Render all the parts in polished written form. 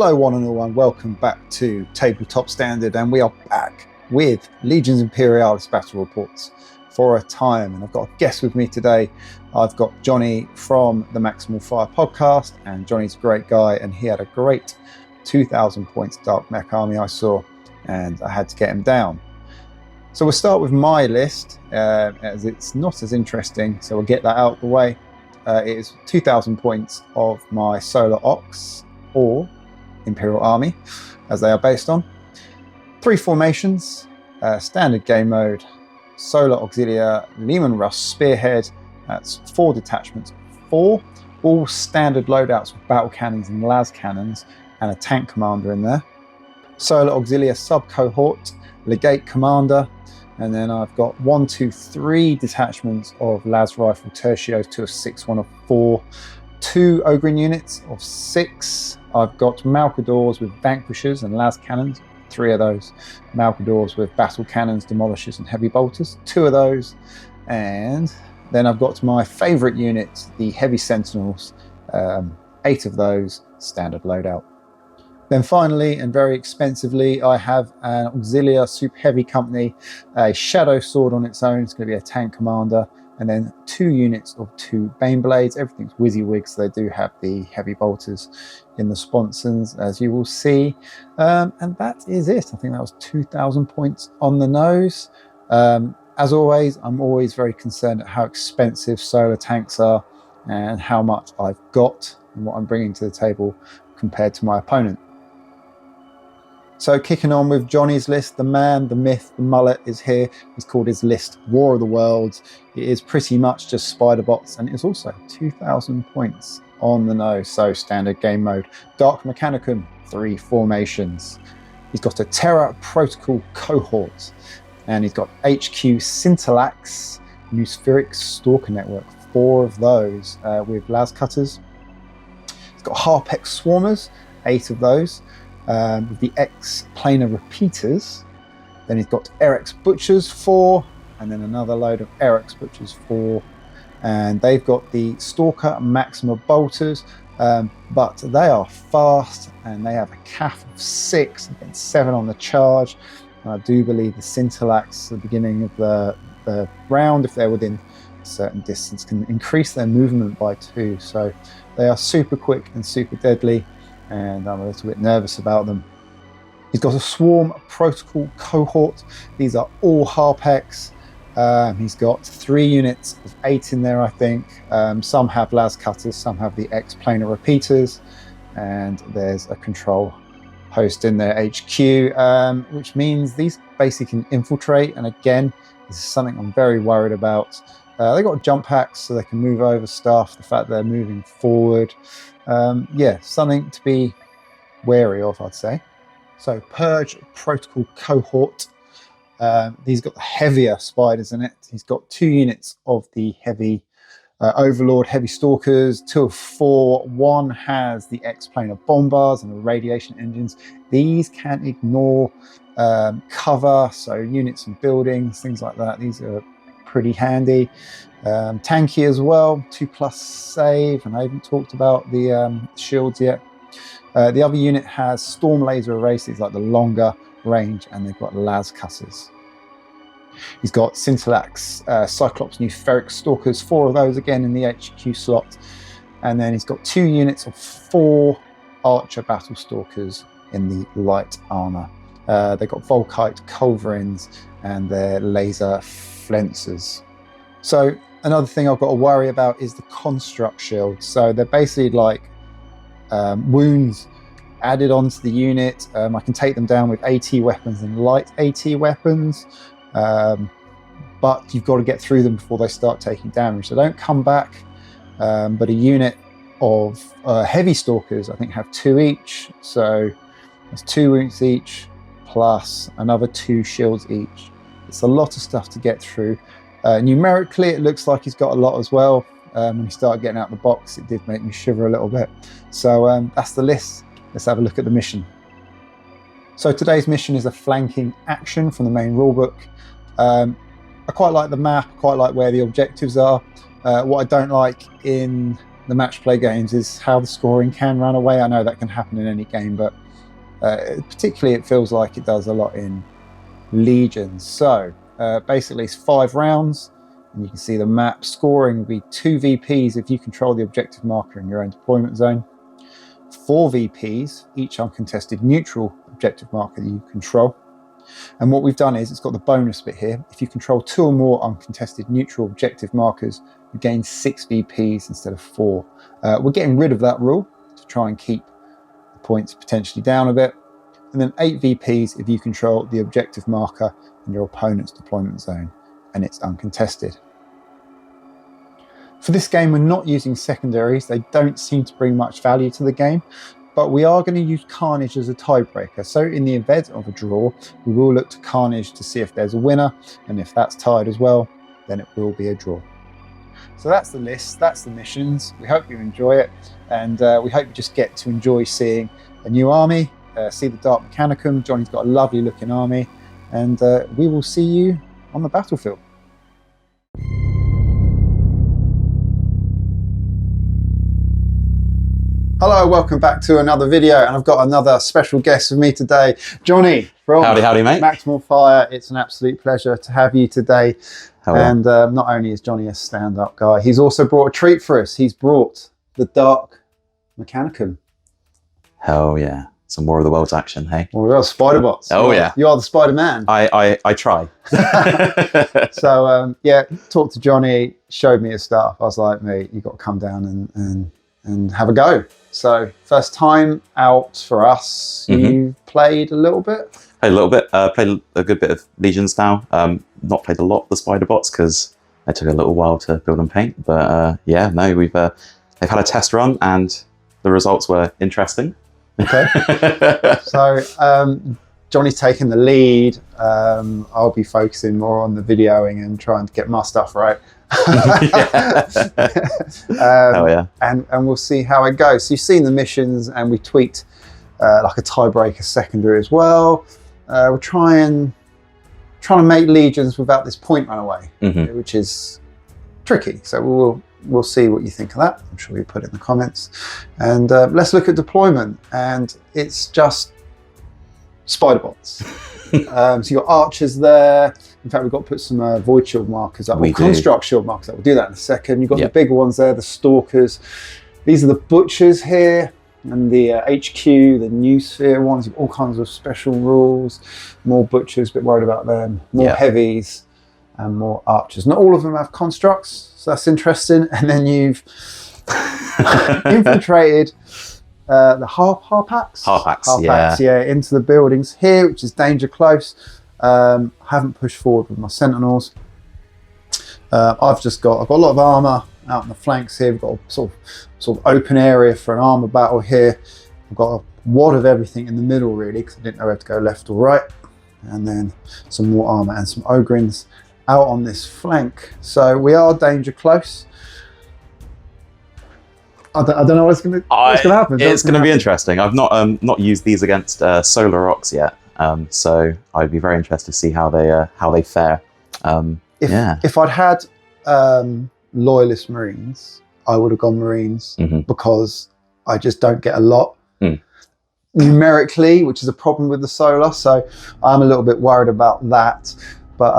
Hello one and all, and welcome back to Tabletop Standard, and we are back with Legions Imperialis battle reports for a time, and I've got a guest with me today. I've got Johnny from the Maximal Fire podcast, and Johnny's a great guy, and he had a great 2,000 points Dark Mech army I saw, and I had to get him down. So we'll start with my list, as it's not as interesting, so we'll get that out of the way. It is 2,000 points of my Solar Ox, or Imperial army, as they are based on. 3 formations, standard game mode, Solar Auxilia, Lehman Russ Spearhead, that's 4 detachments, 4, all standard loadouts with battle cannons and las cannons, and a tank commander in there. Solar Auxilia sub-cohort, Legate Commander, and then I've got 1, 2, 3 detachments of las rifle tertios, 2 of 6, 1 of 4, 2 Ogrin units of 6. I've got Malcadors with Vanquishers and las cannons, 3 of those. Malcadors with battle cannons, demolishers and heavy bolters, 2 of those. And then I've got my favourite unit, the Heavy Sentinels, 8 of those, standard loadout. Then finally, and very expensively, I have an Auxilia Super Heavy Company, a Shadow Sword on its own, it's going to be a tank commander, and then 2 units of 2 Baneblades. Everything's WYSIWYG, so they do have the heavy bolters in the sponsons, as you will see. And that is it. I think that was 2,000 points on the nose. As always, I'm always very concerned at how expensive solar tanks are and how much I've got and what I'm bringing to the table compared to my opponent. So kicking on with Johnny's list, the man, the myth, the mullet is here. He's called his list War of the Worlds. It is pretty much just spider bots, and it's also 2,000 points on the nose. So standard game mode, Dark Mechanicum, 3 formations. He's got a Terra Protocol cohort, and he's got HQ Scintillax, Nuspheric Stalker Network, 4 of those with las cutters. He's got Harpex Swarmers, 8 of those. With the X-Planar Repeaters. Then he's got Erex Butchers, 4, and then another load of Erex Butchers, 4. And they've got the Stalker Maxima Bolters, but they are fast, and they have a CAF of 6, and 7 on the charge. And I do believe the Scintillax at the beginning of the round, if they're within a certain distance, can increase their movement by 2. So they are super quick and super deadly, and I'm a little bit nervous about them. He's got a Swarm Protocol cohort. These are all Harpex. He's got 3 units of 8 in there, I think. Some have las cutters, some have the X-Planar Repeaters, and there's a control post in their HQ, which means these basically can infiltrate, and again, this is something I'm very worried about. They've got jump hacks, so they can move over stuff, the fact they're moving forward. Yeah, something to be wary of, I'd say. So Purge Protocol cohort. He's got the heavier spiders in it. He's got 2 units of the heavy Overlord heavy stalkers, 2 of 4. 1 has the X-Planar bombers and the radiation engines. These can ignore cover, so units and buildings, things like that. These are pretty handy. Tanky as well, 2+ save, and I haven't talked about the shields yet. The other unit has Storm Laser Erase, these like the longer range, and they've got las cutters. He's got Scintillax, Cyclops Nuspheric Stalkers, 4 of those again in the HQ slot, and then he's got 2 units of 4 Archer Battle Stalkers in the light armor. They've got Volkite Culverins and their laser Flencers. So another thing I've got to worry about is the construct shield. So they're basically like wounds added onto the unit. I can take them down with AT weapons and light AT weapons, but you've got to get through them before they start taking damage. They don't come back, but a unit of heavy stalkers, I think, have 2 each. So there's 2 wounds each, plus another 2 shields each. It's a lot of stuff to get through. Numerically, it looks like he's got a lot as well. When he started getting out the box, it did make me shiver a little bit. So that's the list. Let's have a look at the mission. So today's mission is a flanking action from the main rulebook. I quite like the map, quite like where the objectives are. What I don't like in the match play games is how the scoring can run away. I know that can happen in any game, but particularly it feels like it does a lot in Legions. So basically it's 5 rounds, and you can see the map. Scoring will be 2 VPs if you control the objective marker in your own deployment zone, 4 VPs, each uncontested neutral objective marker that you control. And what we've done is it's got the bonus bit here. If you control 2 or more uncontested neutral objective markers, you gain 6 VPs instead of 4. We're getting rid of that rule to try and keep the points potentially down a bit. And then 8 VPs if you control the objective marker in your opponent's deployment zone and it's uncontested. For this game, we're not using secondaries. They don't seem to bring much value to the game, but we are going to use Carnage as a tiebreaker. So in the event of a draw, we will look to Carnage to see if there's a winner, and if that's tied as well, then it will be a draw. So that's the list, that's the missions. We hope you enjoy it, and we hope you just get to enjoy seeing a new army, see the Dark Mechanicum. Johnny's got a lovely looking army, and we will see you on the battlefield. Hello, welcome back to another video, and I've got another special guest with me today, Johnny from Howdy, mate. Maximal Fire. It's an absolute pleasure to have you today. Hello. And not only is Johnny a stand-up guy, he's also brought a treat for us. He's brought the Dark Mechanicum. Hell yeah. Some War of the Worlds action, hey? Well, we are Spider-Bots. Oh yeah. You are the Spider-Man. I try. So yeah, talked to Johnny, showed me his stuff. I was like, mate, you've got to come down and have a go. So first time out for us. You played a little bit? Played a little bit. Played a good bit of Legions now. Not played a lot of the Spider-Bots because it took a little while to build and paint. But yeah, no, they've had a test run and the results were interesting. Okay. So Johnny's taking the lead. I'll be focusing more on the videoing and trying to get my stuff right. Oh yeah. And we'll see how it goes. So you've seen the missions, and we tweaked like a tiebreaker secondary as well. We're trying to make Legions without this point runaway, which is tricky. So we'll see what you think of that. I'm sure you put it in the comments. And let's look at deployment, and it's just Spider-Bots. So you've got archers there. In fact, we've got to put some void shield markers up, or construct shield markers up. We'll do that in a second. You've got the bigger ones there, the stalkers. These are the butchers here, and the HQ, the new sphere ones. You've all kinds of special rules. More butchers, a bit worried about them. More heavies, and more archers. Not all of them have constructs, so that's interesting. And then you've infiltrated the Harpacks, into the buildings here, which is danger close. I haven't pushed forward with my sentinels. I've got a lot of armor out in the flanks here. We've got a sort of open area for an armor battle here. I've got a wad of everything in the middle really, because I didn't know where to go left or right. And then some more armor and some ogrins out on this flank. So we are danger close. I don't know what's going to happen. It's going to be interesting. I've not used these against Solar Rocks yet, so I'd be very interested to see how they fare. If I'd had Loyalist Marines, I would have gone Marines because I just don't get a lot numerically, which is a problem with the Solar. So I'm a little bit worried about that. But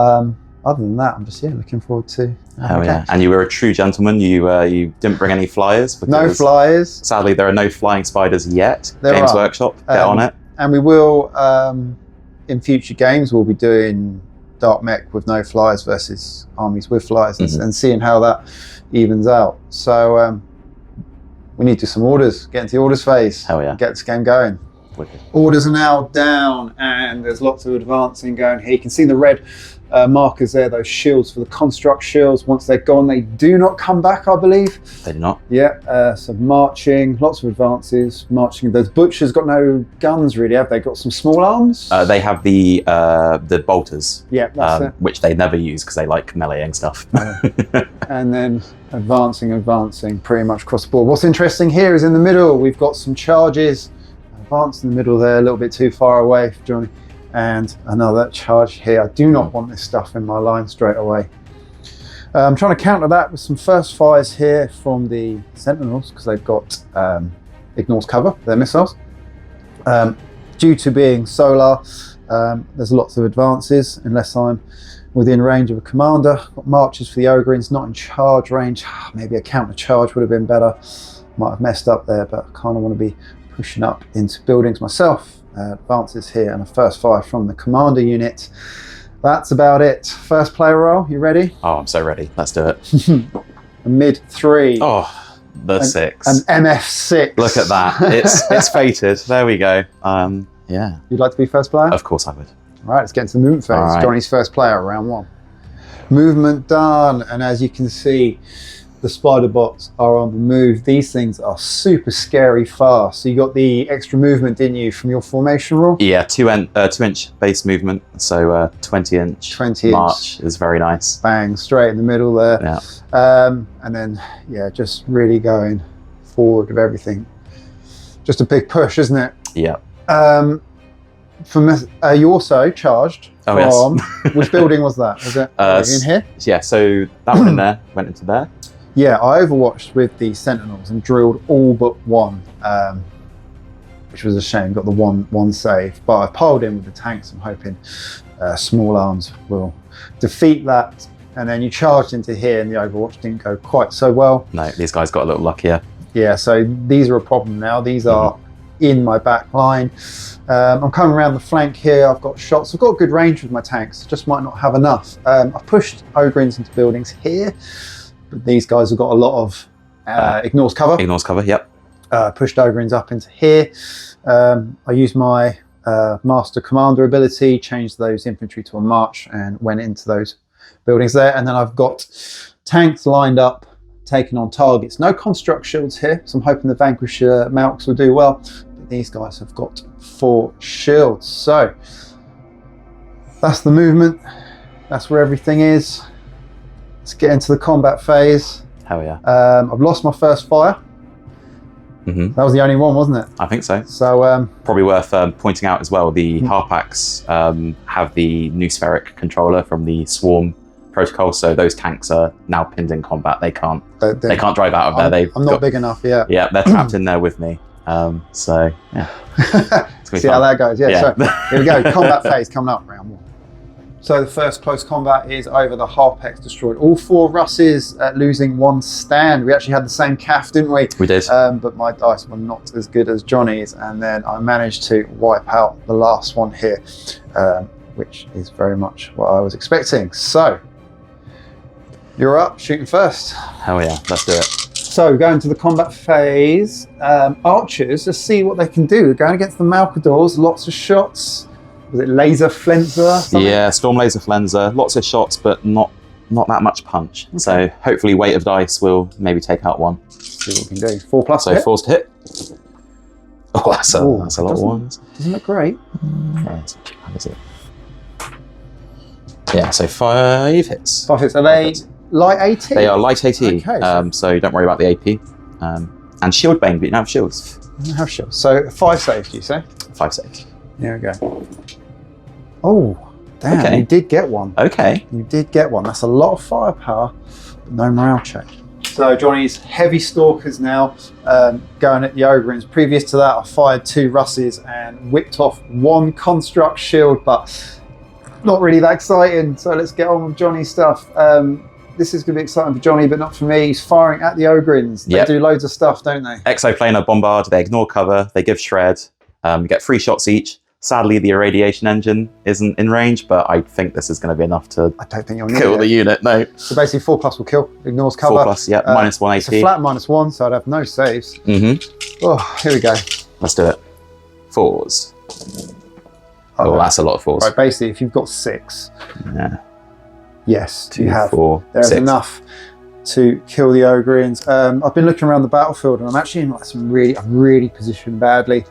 other than that, I'm just looking forward to. Oh yeah! And you were a true gentleman. You didn't bring any flyers. No flyers. Sadly, there are no flying spiders yet. Games Workshop, get on it. And we will, in future games, we'll be doing Dark Mech with no flyers versus armies with flyers, and seeing how that evens out. So we need to do some orders. Get into the orders phase. Hell yeah! Get this game going. Wicked. Orders are now down, and there's lots of advancing going here. You can see the red markers there, those shields for the construct shields. Once they're gone, they do not come back, I believe. They do not? Yeah, so marching, lots of advances, marching. Those butchers got no guns really, have they? Got some small arms? They have the bolters, yeah, that's it. Which they never use because they like meleeing stuff. And then advancing pretty much across the board. What's interesting here is in the middle, we've got some charges. Advance in the middle there, a little bit too far away for Johnny. And another charge here. I do not want this stuff in my line straight away. I'm trying to counter that with some first fires here from the Sentinels because they've got ignores cover, their missiles. Due to being solar, there's lots of advances unless I'm within range of a commander. Got marches for the Ogryns, not in charge range. Maybe a counter charge would have been better. Might have messed up there, but I kind of want to be pushing up into buildings myself. Advances here and a first fire from the commander unit. That's about it. First player roll, you ready? Oh, I'm so ready. Let's do it. A mid 3. Oh, the 6. An MF6. Look at that. It's fated. There we go. Yeah. You'd like to be first player? Of course I would. All right, let's get into the movement phase. Right. Johnny's first player, round 1. Movement done, and as you can see, the spider bots are on the move. These things are super scary fast. So you got the extra movement, didn't you, from your formation rule? Yeah, 2-inch base movement, so 20-inch march is very nice. Bang, straight in the middle there. Yeah. And then, yeah, just really going forward with everything. Just a big push, isn't it? Yeah. You also charged from, which building was that? Was it in here? Yeah, so that one in there went into there. Yeah, I overwatched with the Sentinels and drilled all but one, which was a shame. Got the one save, but I piled in with the tanks. I'm hoping small arms will defeat that. And then you charged into here, and the overwatch didn't go quite so well. No, these guys got a little luckier. Yeah, so these are a problem now. These are in my back line. I'm coming around the flank here. I've got shots. I've got good range with my tanks. Just might not have enough. I've pushed Ogryns into buildings here. But these guys have got a lot of ignores cover. Ignores cover, yep. Pushed Ogryns up into here. I used my Master Commander ability, changed those infantry to a march and went into those buildings there. And then I've got tanks lined up, taking on targets. No construct shields here, so I'm hoping the Vanquisher Malks will do well. But these guys have got 4 shields. So that's the movement. That's where everything is. Let's get into the combat phase. Hell yeah. I've lost my first fire. That was the only one, wasn't it? I think so. So probably worth pointing out as well, the Harpax have the new spheric controller from the Swarm protocol, so those tanks are now pinned in combat. They can't drive out of there. I'm not big enough, yeah. Yeah, they're trapped in there with me. So yeah. See how that goes. Yeah. So here we go. Combat phase coming up, round 1. So the first close combat is over. The Harpex destroyed all 4 Russes, losing 1 stand. We actually had the same calf, didn't we? We did. But my dice were not as good as Johnny's, and then I managed to wipe out the last one here, which is very much what I was expecting. So you're up, shooting first. Hell yeah, let's do it. So going to the combat phase, archers, let's see what they can do. We're going against the Malcadors, lots of shots. Was it laser flenser? Yeah, storm laser flenser. Lots of shots, but not that much punch. Okay. So hopefully weight of dice will maybe take out 1. See what we can do. 4 plus. So 4's to hit. Oh, that's a lot of 1s. Doesn't look great. How is it? Yeah, so 5 hits. 5 hits. Are they light AT? They are light AT. Okay, so don't worry about the AP. And shield bang, but you don't have shields. I don't have shields. So 5 saves, do you say? 5 saves. There we go. Oh, damn, okay. You did get 1. Okay. You did get 1. That's a lot of firepower, but no morale check. So Johnny's heavy stalkers now going at the Ogryns. Previous to that, I fired 2 Russes and whipped off 1 construct shield, but not really that exciting. So let's get on with Johnny's stuff. This is going to be exciting for Johnny, but not for me. He's firing at the Ogryns. They do loads of stuff, don't they? Exoplanar bombard, they ignore cover, they give shred. You get 3 shots each. Sadly, the irradiation engine isn't in range, but I think this is going to be be enough I don't think you'll kill the unit. No. So basically 4 plus will kill, ignores cover. 4 plus, yeah, minus 1 AP. It's a flat -1, so I'd have no saves. Oh, here we go. Let's do it. 4s. Oh, that's a lot of 4s. Right, basically, if you've got 6, yeah. Yes, 2, you have. 4, There's 6. enough to kill the Ogryns. I've been looking around the battlefield, and I'm actually in like I'm really positioned badly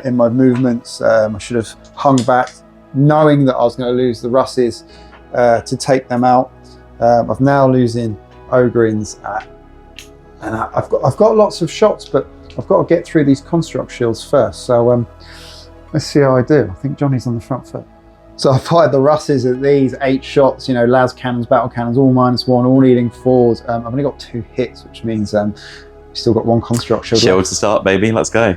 in my movements. I should have hung back, knowing that I was going to lose the Russes to take them out. I'm now losing Ogryns, and I've got lots of shots, but I've got to get through these construct shields first. So let's see how I do. I think Johnny's on the front foot. So I fired the Russes at these 8 shots, you know, las cannons, battle cannons, all -1, all needing 4s. I've only got 2 hits, which means you've still got 1 construct shield. Shield to start, baby. Let's go.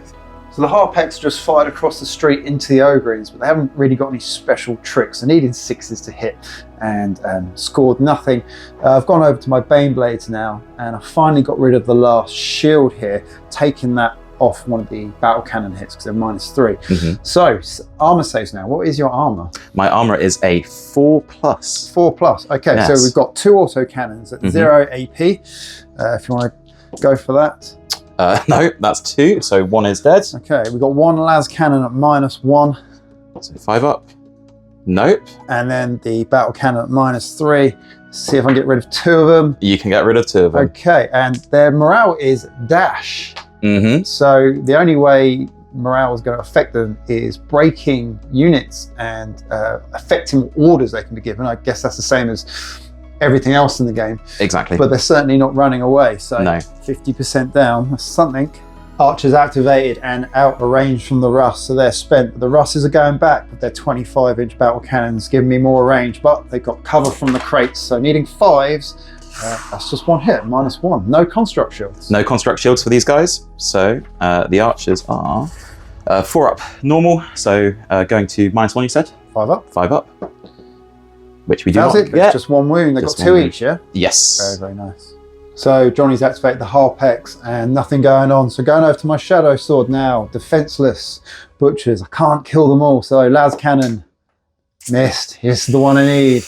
So the Harpex just fired across the street into the Ogres, but they haven't really got any special tricks. I needed 6s to hit and scored nothing. I've gone over to my Baneblades now, and I finally got rid of the last shield here, taking that off one of the battle cannon hits because they're -3. So armor saves now. What is your armor? My armor is a 4+. 4+. Okay, yes. So we've got 2 auto cannons at 0 AP. If you want to go for that. No, that's 2, so 1 is dead. Okay, we've got 1 las cannon at -1. So 5 up. Nope. And then the battle cannon at -3. See if I can get rid of 2 of them. You can get rid of 2 of them. Okay, and their morale is dash. So the only way morale is going to affect them is breaking units and affecting orders they can be given. I guess that's the same as everything else in the game. Exactly. But they're certainly not running away. So no. 50% down, that's something. Archers activated and out of range from the Russ, so they're spent. The Russes are going back with their 25-inch battle cannons, giving me more range, but they've got cover from the crates, so needing 5s. That's just 1 hit, -1. No construct shields. No construct shields for these guys. So the archers are 4 up normal. So going to -1, you said? 5 up. 5 up. Which we do That's not it. get. Just 1 wound. They've got 2 each, yeah? Yes. Very, very nice. So Johnny's activated the Harpex and nothing going on. So going over to my Shadow Sword now. Defenseless butchers. I can't kill them all. So las cannon. Missed. Here's the one I need.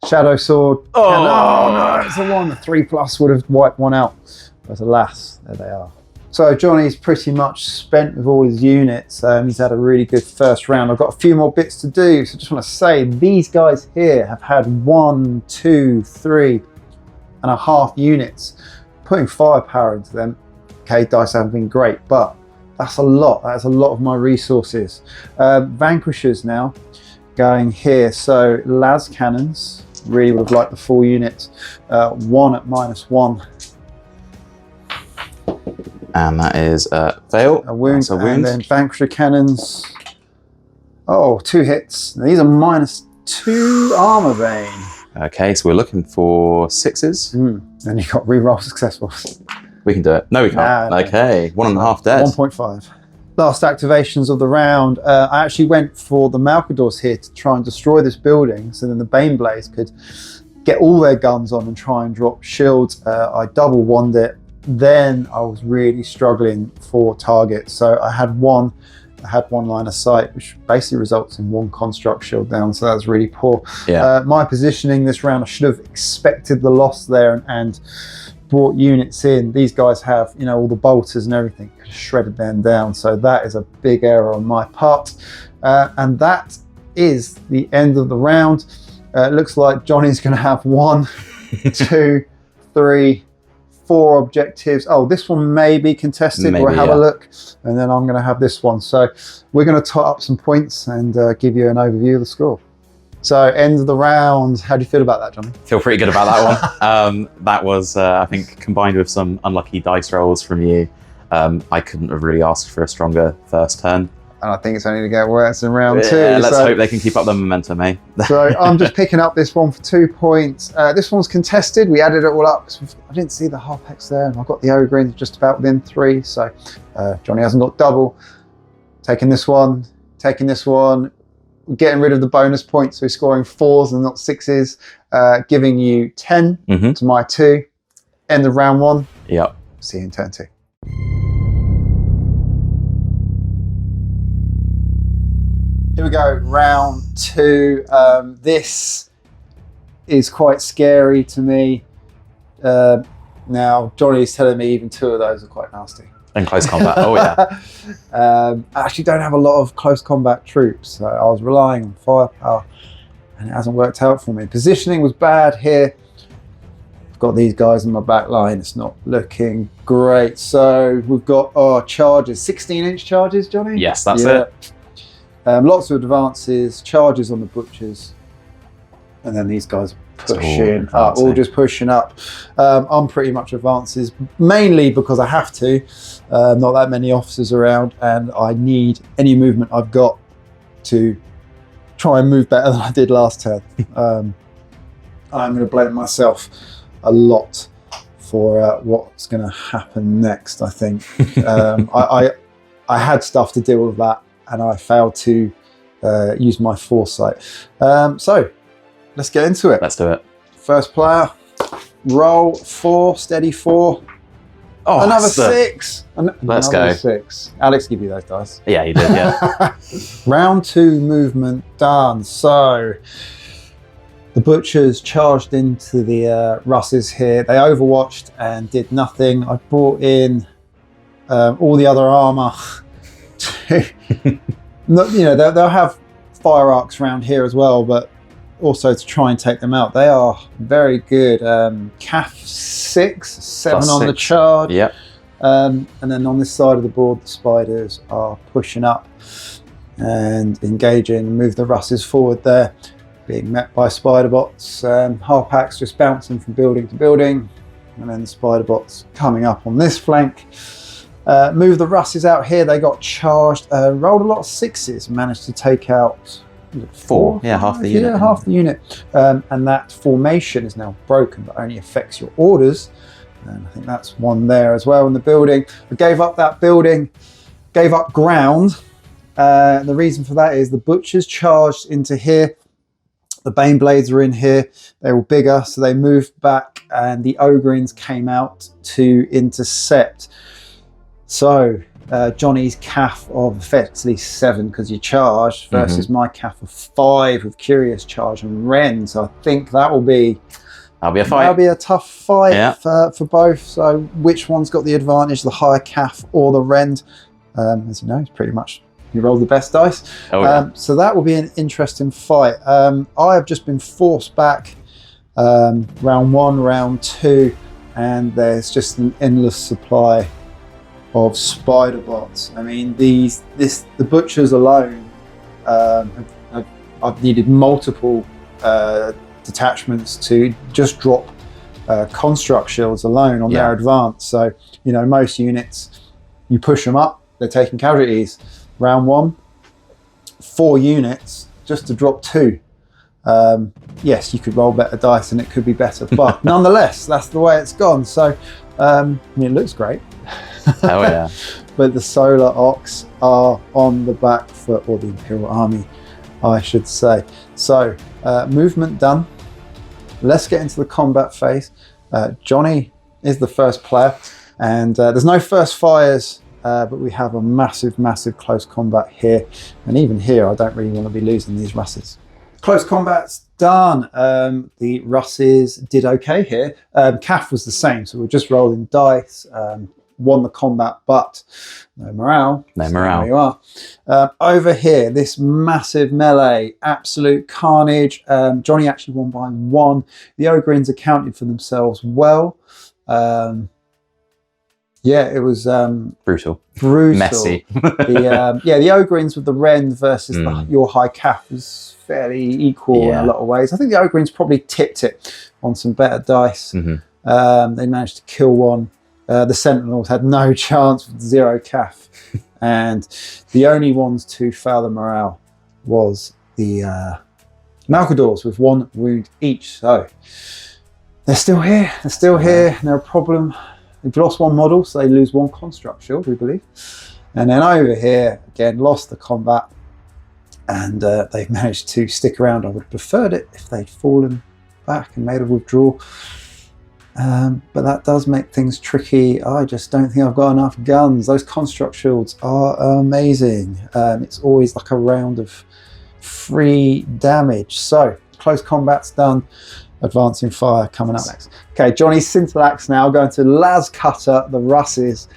Shadow Sword. Oh no, it's a 1. The 3+ would have wiped 1 out. But alas, there they are. So Johnny's pretty much spent with all his units. He's had a really good first round. I've got a few more bits to do. So I just want to say these guys here have had 1, 2, 3.5 units. Putting firepower into them. Okay, dice haven't been great, but that's a lot. That's a lot of my resources. Vanquishers now going here. So las cannons. Really would have liked the full unit. 1 at -1. And that is a fail. A wound. That's a wound. And then Vanquisher cannons. Oh, 2 hits. Now, these are -2 armor vein. Okay, so we're looking for 6s. Then you got reroll successful. We can do it. No, we can't. Nah, okay, 1.5 dead. 1.5. Last activations of the round. I actually went for the Malcadors here to try and destroy this building so then the Baneblades could get all their guns on and try and drop shields. I double wand it. Then I was really struggling for targets. So I had 1 line of sight, which basically results in 1 construct shield down. So that's really poor. Yeah. My positioning this round, I should have expected the loss there and brought units in. These guys have, you know, all the bolters and everything, could have shredded them down. So that is a big error on my part. And that is the end of the round. It looks like Johnny's going to have 1, 2, 3, 4 objectives. Oh, this one may be contested. Maybe, we'll have yeah. a look. And then I'm going to have this one. So we're going to tot up some points and give you an overview of the score. So end of the round. How do you feel about that, Johnny? Feel pretty good about that one. That was, I think, combined with some unlucky dice rolls from you, I couldn't have really asked for a stronger first turn. And I think it's only to get worse in round 2. Yeah, let's hope they can keep up the momentum, eh? So I'm just picking up this one for 2 points. This one's contested. We added it all up. I didn't see the Harpex there, and I've got the Ogre just about within 3. So Johnny hasn't got double. Taking this one, getting rid of the bonus points. So he's scoring 4s and not 6s, giving you 10 to my 2. End of round 1. Yep. See you in turn 2. Here we go, round 2. This is quite scary to me. Now, Johnny's telling me even 2 of those are quite nasty. In close combat, oh yeah. I actually don't have a lot of close combat troops, so I was relying on firepower, and it hasn't worked out for me. Positioning was bad here. I've got these guys in my back line. It's not looking great. So we've got our charges, 16-inch charges, Johnny? Yes, that's it. Lots of advances, charges on the butchers, and then these guys pushing up, all just pushing up. I'm pretty much advances, mainly because I have to. Not that many officers around, and I need any movement I've got to try and move better than I did last turn. I'm going to blame myself a lot for what's going to happen next, I think. I had stuff to deal with that, and I failed to use my foresight. So let's get into it. Let's do it. First player, roll 4, steady 4. Oh, another 6. Let's another go. 6. Alex, give you those dice. Yeah, you did, yeah. Round 2 movement done. So the butchers charged into the Russes here. They overwatched and did nothing. I brought in all the other armor. They'll have fire arcs around here as well, but also to try and take them out. They are very good. CAF 6, 7 on the charge. Yep. And then on this side of the board, the spiders are pushing up and engaging and move the Russes forward there, being met by spider bots. Harpacks just bouncing from building to building, and then the spider bots coming up on this flank. Move the Russes out here. They got charged, rolled a lot of 6s, managed to take out 4. Yeah, half the unit. Yeah, half the unit. And that formation is now broken, but only affects your orders. And I think that's one there as well in the building. I gave up that building, gave up ground. The reason for that is the butchers charged into here. The Bane Blades were in here. They were bigger, so they moved back, and the Ogrins came out to intercept. So Johnny's CAF of effectively 7 because you charged versus my CAF of 5 with Curious Charge and Rend. So I think that'll be a fight. That'll be a tough fight for both. So which one's got the advantage, the higher CAF or the Rend? As you know, it's pretty much you roll the best dice. So that will be an interesting fight. I have just been forced back round 1, round 2, and there's just an endless supply of spider bots. I mean, the butchers alone, I've needed multiple detachments to just drop construct shields alone on their advance. So, most units, you push them up, they're taking casualties. Round 1, 4 units just to drop 2. Yes, you could roll better dice and it could be better, but nonetheless, that's the way it's gone. So, it looks great. Oh yeah. But the Solar Ox are on the back foot, or the Imperial Army, I should say. So, movement done. Let's get into the combat phase. Johnny is the first player, and there's no first fires, but we have a massive, massive close combat here. And even here, I don't really want to be losing these Russes. Close combat's done. The Russes did okay here. CAF was the same, so we're just rolling dice. Won the combat, but no morale. No So morale. there you are. Over here, this massive melee, absolute carnage. Johnny actually won by 1. The Ogrins accounted for themselves well. Yeah, it was brutal, The messy. Ogrins with the Rend versus your high CAF was fairly equal in a lot of ways. I think the Ogrins probably tipped it on some better dice. They managed to kill one. The Sentinels had no chance with 0 CAF, and the only ones to fail the morale was the Malcadors with 1 wound each. So they're still here. They're still here. No problem. They've lost 1 model, so they lose 1 construct shield, we believe. And then over here, again, lost the combat, and they've managed to stick around. I would have preferred it if they'd fallen back and made a withdrawal. But that does make things tricky. I just don't think I've got enough guns. Those construct shields are amazing. It's always like a round of free damage. So, close combat's done. Advancing fire coming up next. Okay, Johnny Scintillax now going to Las Cutter, the Russes.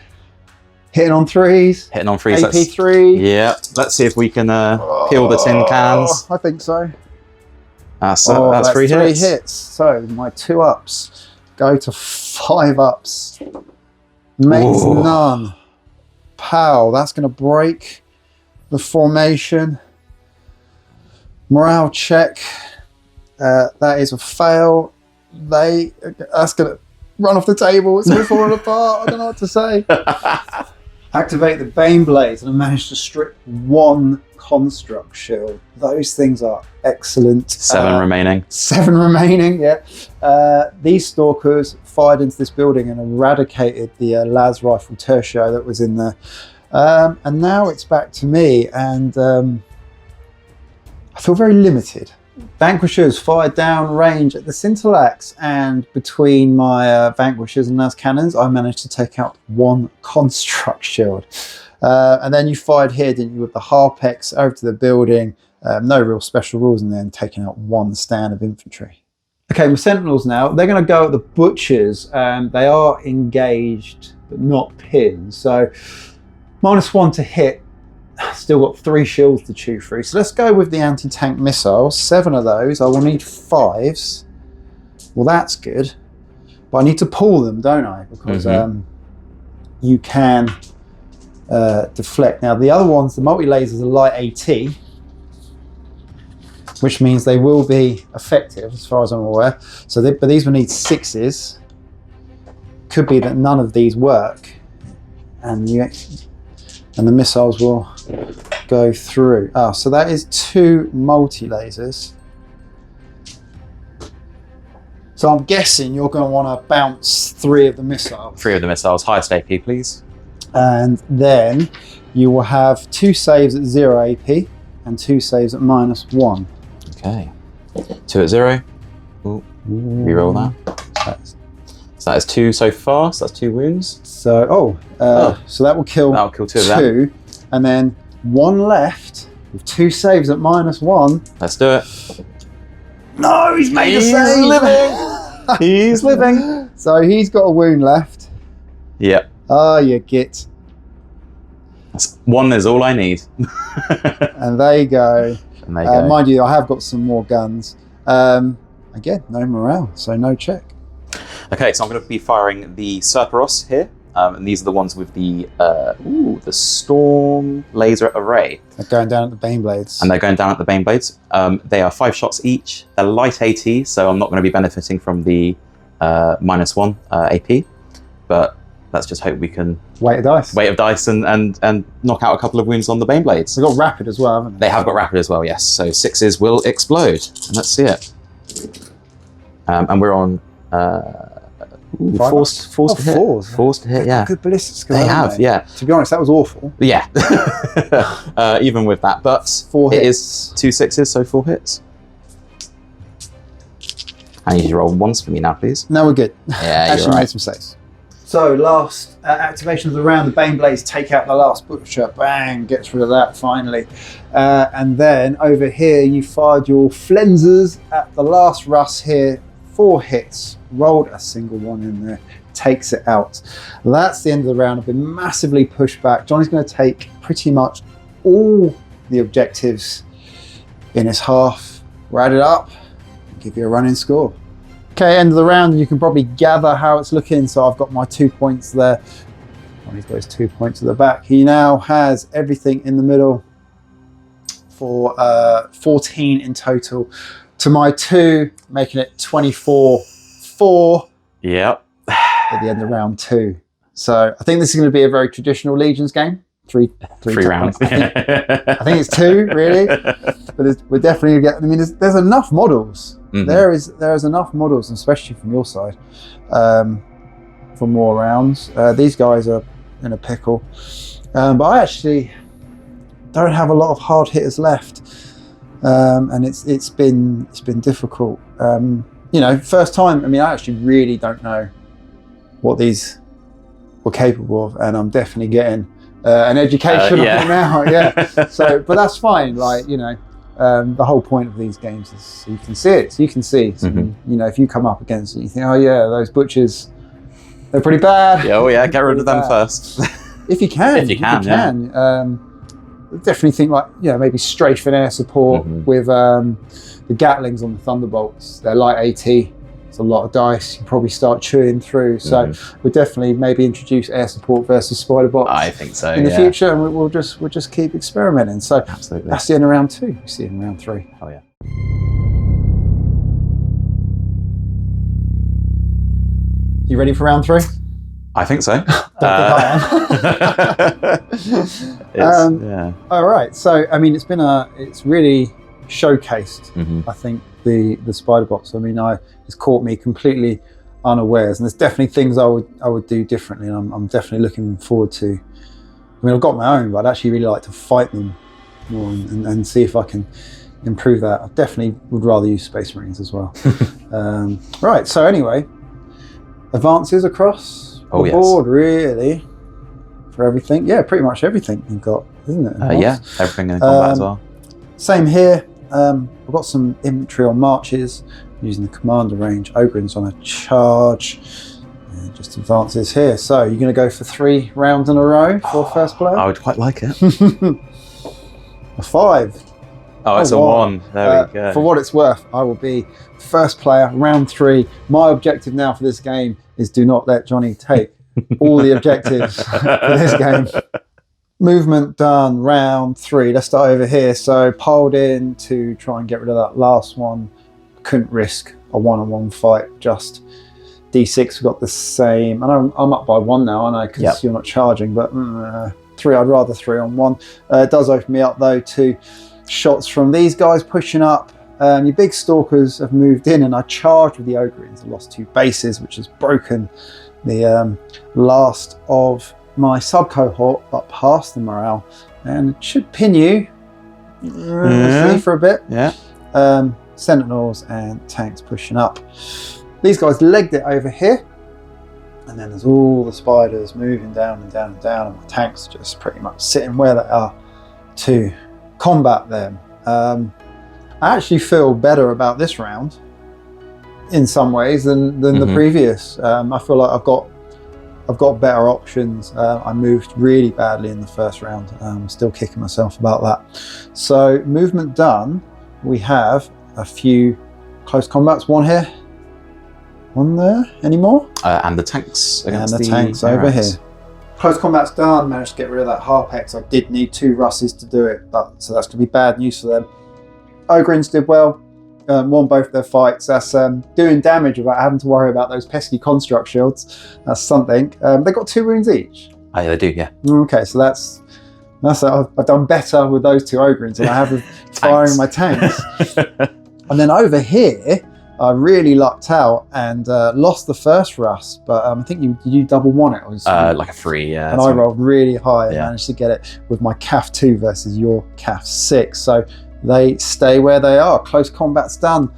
Hitting on 3s. Hitting on 3s. AP3. Yeah, let's see if we can peel the tin cans. I think so. That's 3 3 hits. hits. So, my 2 ups go to 5 ups. Makes none. Pow, that's going to break the formation. Morale check. That is a fail. That's going to run off the table. It's all falling apart. I don't know what to say. Activate the Bane Blades, and I managed to strip 1 construct shield. Those things are excellent. 7 remaining. 7 remaining, yeah. These stalkers fired into this building and eradicated the las rifle tertio that was in there. And now it's back to me, and I feel very limited. Vanquishers fired down range at the Scintillax, and between my Vanquishers and las cannons, I managed to take out 1 construct shield. And then you fired here, didn't you, with the Harpex over to the building. No real special rules in there, and taking out 1 stand of infantry. Okay, my Sentinels now, they're going to go at the Butchers. They are engaged, but not pinned. So -1 to hit. Still got 3 shields to chew through. So let's go with the anti-tank missiles. 7 of those. I will need 5s. Well, that's good. But I need to pull them, don't I? Because you can deflect. Now, the other ones, the multi-lasers are light AT, which means they will be effective as far as I'm aware. So, but these will need 6s. Could be that none of these work, and the missiles will go through. Ah, so that is 2 multi-lasers. So I'm guessing you're going to want to bounce 3 of the missiles. 3 of the missiles. Highest AP, please. And then you will have 2 saves at 0 AP and 2 saves at -1. Okay. 2 at 0. Ooh. Reroll that. So that is 2 so far. So that's 2 wounds. So so that will kill. That'll kill 2 of them. And then 1 left with 2 saves at -1. Let's do it. No, he's made a He's save. living. He's living. So he's got a wound left. Yep. Oh, you git. 1 is all I need. And there you go. And there you go. Mind you, I have got some more guns. Again, no morale, so no check. Okay, so I'm going to be firing the Cerberus here. And these are the ones with the Storm Laser Array. They're going down at the Bane Blades. And they're going down at the Bane Blades. They are 5 shots each. They're light AT, so I'm not going to be benefiting from the -1 AP. But let's just hope we can weight of dice and knock out a couple of wounds on the Bane Blades. They've got rapid as well, haven't they? They have got rapid as well, yes. So 6s will explode. And let's see it. And we're on forced to hit. Forced to hit, yeah. Good ballistics. They have, yeah. To be honest, that was awful. Yeah. Even with that, but 4 hits. It is 2 6s, so 4 hits. I need you to roll 1s for me now, please. No, we're good. Yeah, Actually you're right. made some saves. So last activation of the round, the Bane Blades take out the last Butcher. Bang, gets rid of that finally. And then over here, you fired your Flensers at the last Russ here. 4 hits, rolled a single 1 in there, takes it out. That's the end of the round. I've been massively pushed back. Johnny's going to take pretty much all the objectives in his half, add it up, and give you a running score. Okay, end of the round, and you can probably gather how it's looking. So I've got my 2 points there. Johnny's got his 2 points at the back. He now has everything in the middle for 14 in total. To my 2, making it 24-4. Yep. At the end of round 2. So I think this is going to be a very traditional Legions game. Three rounds. I think it's 2 really, but we're definitely getting. I mean, there's enough models. Mm-hmm. There is enough models, especially from your side, for more rounds. These guys are in a pickle, but I actually don't have a lot of hard hitters left. And it's been difficult. You know, first time. I mean, I actually really don't know what these were capable of, and I'm definitely getting an education on it now. Yeah. So, but that's fine. Like, you know, the whole point of these games is so you can see it. So you can see. So, you know, if you come up against it, you think, oh yeah, those Butchers, they're pretty bad. Yeah, oh yeah, get rid of them first. If you can. If you can. Definitely think like, you know, maybe strafe and air support with the Gatlings on the Thunderbolts. They're light AT. It's a lot of dice. You probably start chewing through. So we'll definitely maybe introduce air support versus spider bots. I think so. In the future, and we'll just keep experimenting. So absolutely, that's the end of round 2. We see you in round 3. Oh yeah. You ready for round 3? I think so. Yeah. All right. So, I mean, it's really showcased, I think, the spider box. I mean, it's caught me completely unawares, and there's definitely things I would do differently, and I'm definitely looking forward to. I mean, I've got my own, but I'd actually really like to fight them more and see if I can improve that. I definitely would rather use Space Marines as well. Right. So anyway, advances across the board, really, for everything. Yeah, pretty much everything you've got, isn't it? Yeah, everything in combat as well. Same here. I've got some infantry on marches using the commander range. Ogren's on a charge. And just advances here. So you're going to go for 3 rounds in a row for first player? I would quite like it. A 5. Oh, it's a 1. There we go. For what it's worth, I will be first player, round 3. My objective now for this game is do not let Johnny take all the objectives for this game. Movement done, round 3. Let's start over here. So piled in to try and get rid of that last one. Couldn't risk a one-on-one fight. Just D6, we've got the same. And I'm up by 1 now, I know, because you're not charging, but 3, I'd rather 3 on 1. It does open me up though to shots from these guys pushing up. Your big stalkers have moved in, and I charged with the Ogreens. I lost 2 bases, which has broken the last of my sub-cohort up past the morale, and it should pin you for a bit. Sentinels and tanks pushing up. These guys legged it over here, and then there's all the spiders moving down and down and down, and my tanks just pretty much sitting where they are to combat them. I actually feel better about this round in some ways than the previous. I feel like I've got better options. I moved really badly in the first round. I'm still kicking myself about that. So movement done. We have a few close combats. 1 here, 1 there. Any more? And the tanks against and the tanks over here. Close combat's done. Managed to get rid of that Harpex. I did need 2 Russes to do it, so that's going to be bad news for them. Ogreens did well. Won both their fights. That's doing damage without having to worry about those pesky construct shields. That's something. They got 2 wounds each. Oh, yeah, they do, yeah. Okay, so that's I've done better with those 2 Ogreens than I have with firing my tanks. And then over here, I really lucked out and lost the first Russ, but I think you double won it. It was like a 3, yeah. And I rolled really high and managed to get it with my CAF 2 versus your CAF 6. So they stay where they are. Close combat's done.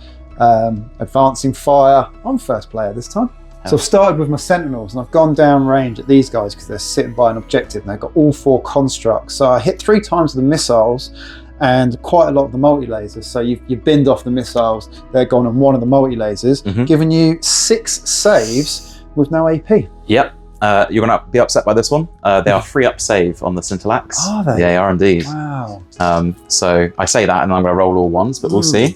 Advancing fire. I'm first player this time. So I've started with my Sentinels, and I've gone down range at these guys because they're sitting by an objective, and they've got all 4 constructs. So I hit 3 times with the missiles and quite a lot of the multi-lasers. So you've binned off the missiles, they're gone on 1 of the multi-lasers, giving you 6 saves with no AP. Yep. You're going to be upset by this one. They are free up save on the Scintillax. Are they? Yeah, they are indeed. Wow. So I say that, and I'm going to roll all 1s, but we'll see.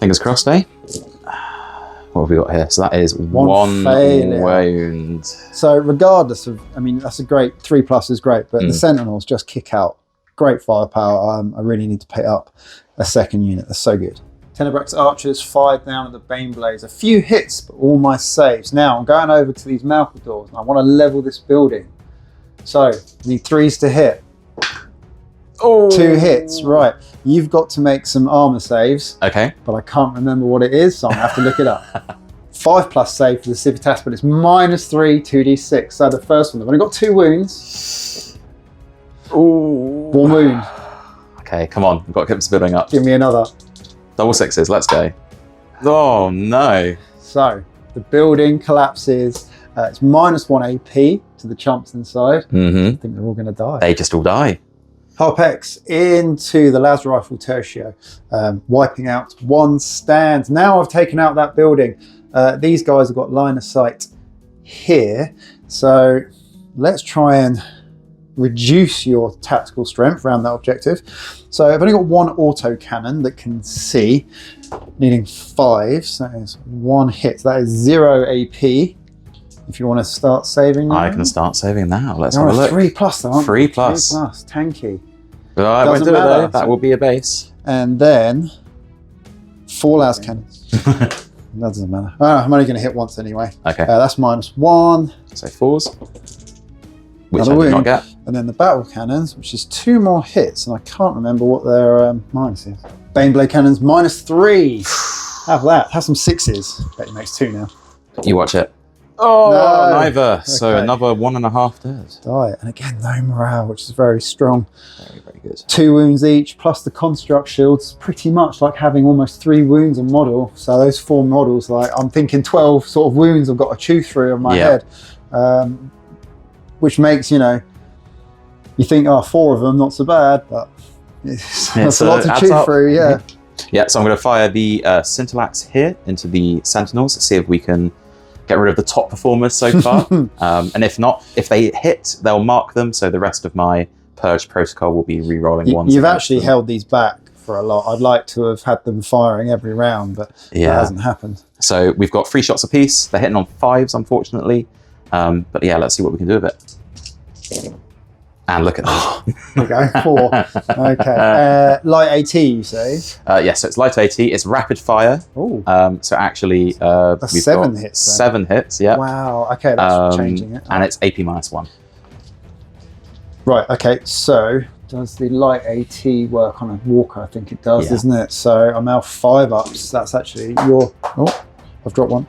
Fingers crossed, eh? What have we got here? So that is 1 wound. So regardless of, I mean, that's a great 3+ is great, but the Sentinels just kick out. Great firepower. I really need to pick up a 2nd unit. They're so good. Tenebrex Archers fired down at the Baneblades. A few hits, but all my saves. Now I'm going over to these Malcadors, and I want to level this building. So need 3s to hit. Oh. 2 hits, right. You've got to make some armor saves. Okay. But I can't remember what it is, so I'm going to have to look it up. 5+ save for the Civitas, but it's -3, 2d6. So the first one, I've only got 2 wounds. Ooh. 1 wound. Okay, come on. We've got to keep this building up. Give me another. Double 6s, let's go. Oh, no. So the building collapses. It's -1 AP to the chumps inside. I think they're all going to die. They just all die. Harpex into the Las Rifle Tertio, wiping out 1 stand. Now I've taken out that building. These guys have got line of sight here. So let's try and reduce your tactical strength around that objective. So I've only got 1 auto cannon that can see, needing 5. So that is 1 hit. That is 0 AP. If you want to start saving now. I can start saving now. Let's have a look. 3+ though, aren't 3+. 3+, tanky. I won't do it though. That will be a base. And then 4 las cannons. That doesn't matter. I'm only going to hit once anyway. Okay. That's -1. So 4s, which Another I did not wound. get. And then the battle cannons, which is 2 more hits, and I can't remember what their minus is. Baneblade cannons, -3. Have that. Have some 6s. Bet he makes 2 now. You watch it. Oh, No. neither. So Okay. another 1.5 dead. Die. And again, no morale, which is very strong. Very, very good. 2 wounds each, plus the construct shields. Pretty much like having almost 3 wounds a model. So those 4 models, like I'm thinking 12 sort of wounds I've got to chew through on my head. Which makes, you know, you think, oh, 4 of them, not so bad, but that's a lot to chew through, yeah. Yeah, so I'm going to fire the Scintillax here into the Sentinels to see if we can get rid of the top performers so far. And if not, if they hit, they'll mark them, so the rest of my Purge protocol will be re-rolling ones. You've actually held these back for a lot. I'd like to have had them firing every round, but that hasn't happened. So we've got 3 shots apiece. They're hitting on 5s, unfortunately. But yeah, let's see what we can do with it. And look at that. There we go, 4. Okay. Light AT, you say? Yes, so it's light AT. It's rapid fire. Oh. So actually, that's we've 7 got hits. Then. 7 hits, yeah. Wow. Okay, that's changing it. And it's AP -1. Right. Okay. So does the light AT work on a walker? I think it does, doesn't it? So I'm now 5 ups. That's actually your. Oh, I've dropped one.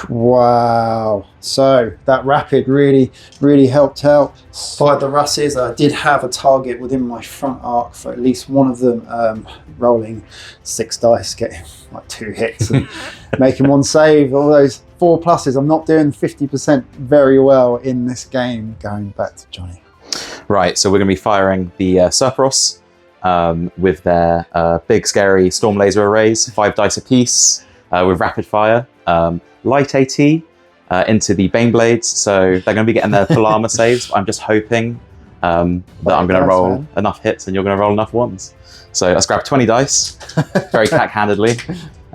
Wow. So that rapid really helped out. Fired the Russes. I did have a target within my front arc for at least one of them, rolling 6 dice, getting like 2 hits and making 1 save. All those 4 pluses. I'm not doing 50% very well in this game. Going back to Johnny. Right, so we're going to be firing the Cerberus with their big scary storm laser arrays, 5 dice apiece with rapid fire. Light AT into the Baneblades, so they're going to be getting their full armor saves. I'm just hoping that I'm going to roll enough hits and you're going to roll enough ones. So let's grab 20 dice, very cack-handedly,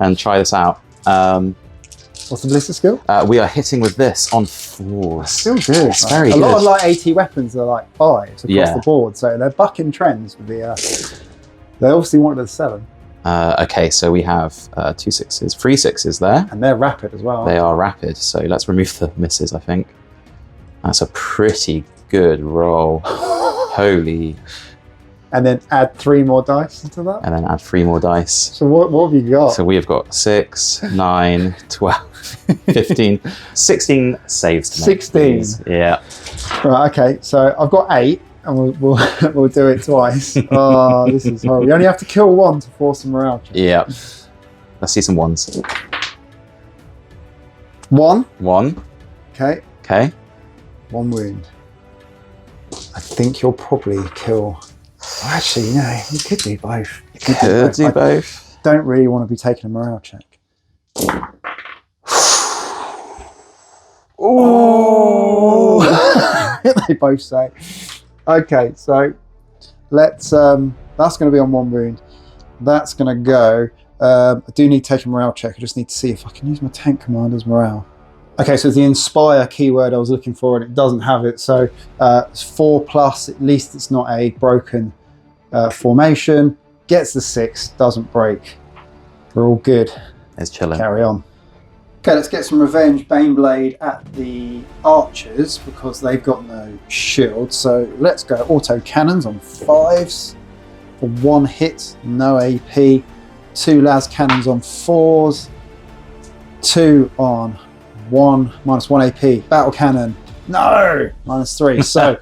and try this out. What's the ballistic skill? We are hitting with this on 4s. Still good. It's very good. good. A lot of light AT weapons are like 5s across the board, so they're bucking trends with the. They obviously wanted a 7. Okay, so we have 2 6s, 3 6s there. And they're rapid as well. They are rapid, so let's remove the misses, I think. That's a pretty good roll. Holy. And then add 3 more dice into that? And then add 3 more dice. So what have you got? So we have got 6, 9, 12, 15, 16 saves to make. 16? Yeah. Right, okay, so I've got 8. And we'll do it twice. Oh, this is horrible. You only have to kill 1 to force a morale check. Yeah. Let's see some 1s. 1. 1. Okay. Okay. 1 wound. I think you'll probably kill. Actually, no, you could do both. You could do both. I don't really want to be taking a morale check. Oh! They both say. Okay, so let's. That's going to be on 1 wound. That's going to go. I do need to take a morale check. I just need to see if I can use my tank commander's morale. Okay, so it's the inspire keyword I was looking for, and it doesn't have it. So it's 4+. At least it's not a broken formation. Gets the 6. Doesn't break. We're all good. It's chilling. Carry on. Okay, let's get some revenge Baneblade at the archers because they've got no shield. So let's go auto cannons on 5s for 1 hit, no AP. 2 las cannons on 4s, 2 on 1, -1 AP. Battle cannon, no, -3. So